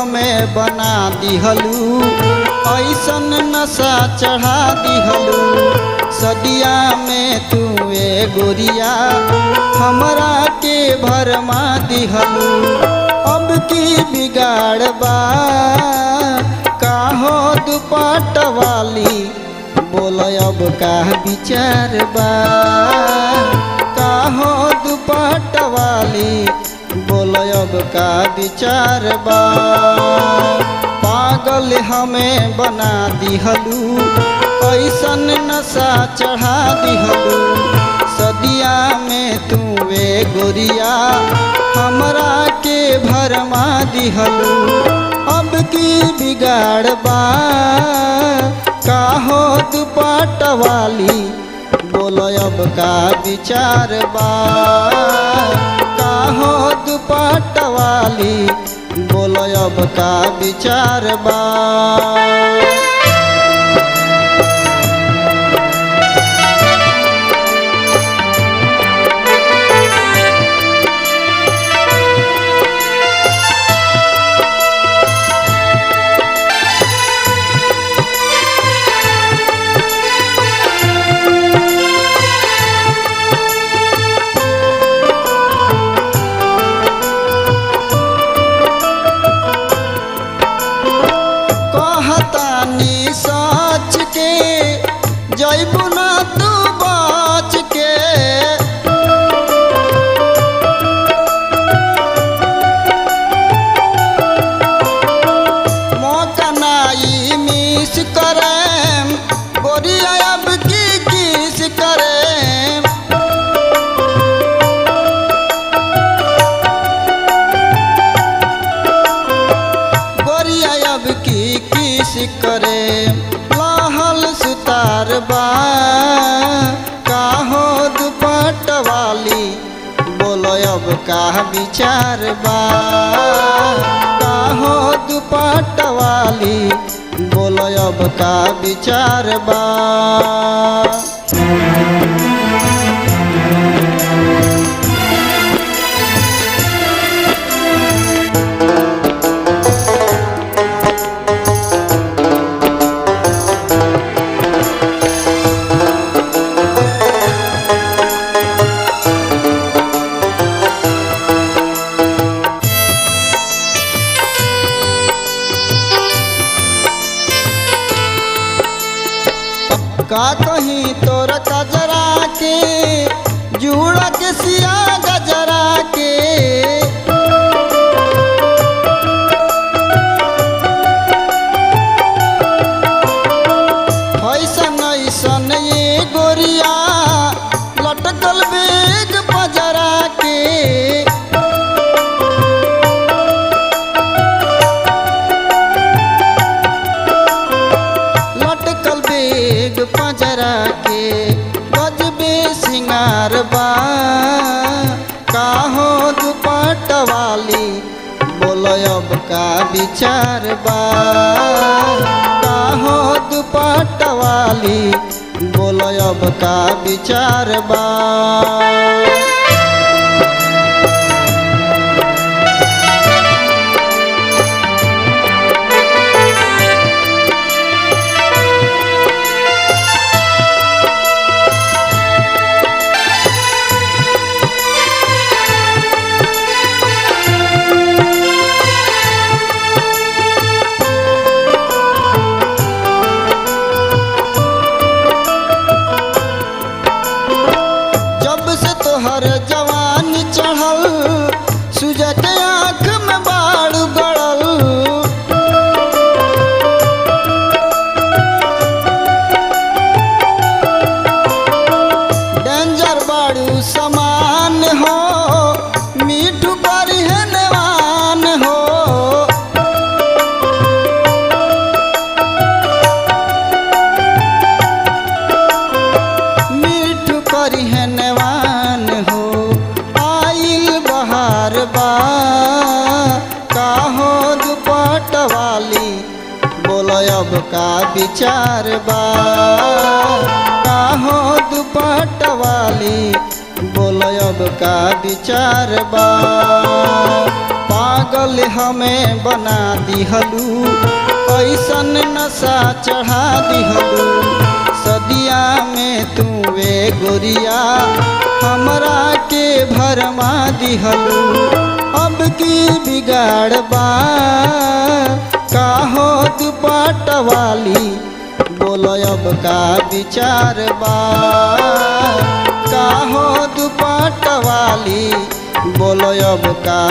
हमें बना दिहलू, ऐसन नशा चढ़ा दिहलू। सदिया में तू ए गोरिया हमरा के भरमा दिहलू। अब की बिगाड़ बा काहो दुपट वाली, बोल अब का विचार बा काहो दुपट वाली, बोल अब का विचार बा। पागल हमें बना दिहलू, ऐसन नशा चढ़ा दिहलू। सदिया में तू ए गोरिया हमरा के भरमा दिहलू। अब की बिगाड़ बा काहो दुपट वाली, बोल अब का विचार बा काहो दुपट वाली, बोल अब का विचार बा। जैबू ना तू बाच के, मौका नाई मिस करें गोरिया अब की किस करें। गोरिया अब की किस करें, लाहल सुतार बा काहो दुपट वाली, बोलो अब का विचार बा काहो दुपट वाली, बोलो अब का विचार बा। का कहीं तोर कजरा के जुड़ा के सिया गजरा के, फैसन ऐसन ये गोरिया लटकल बेग पजरा के। लटकल बेग पजरा के गजबे सिंगार बा काहो दुपट वाली, बोल अब का विचार बा काहो दुपट वाली, बोल अब का विचार बा। हर जवानी चढ़ल सुजत आँख में बाड़ गड़ल, डेंजर बाड़ू समान हो मीठू करी है नेवान हो। मीठू करी है नेवान हो, आइल बहार बा काहो दुपट वाली, बोल अब का विचार बा काहो दुपट वाली, बोल अब का विचार बा। पागल हमें बना दिहलू, ऐसन नशा चढ़ा दिहलू। सदिया में तू वे गोरिया हमरा के भरमा दिहलू। अब की बिगाड़ बा का हो दुपट वाली, बोलो अब का विचार बा का हो दुपट वाली, बोलो अब का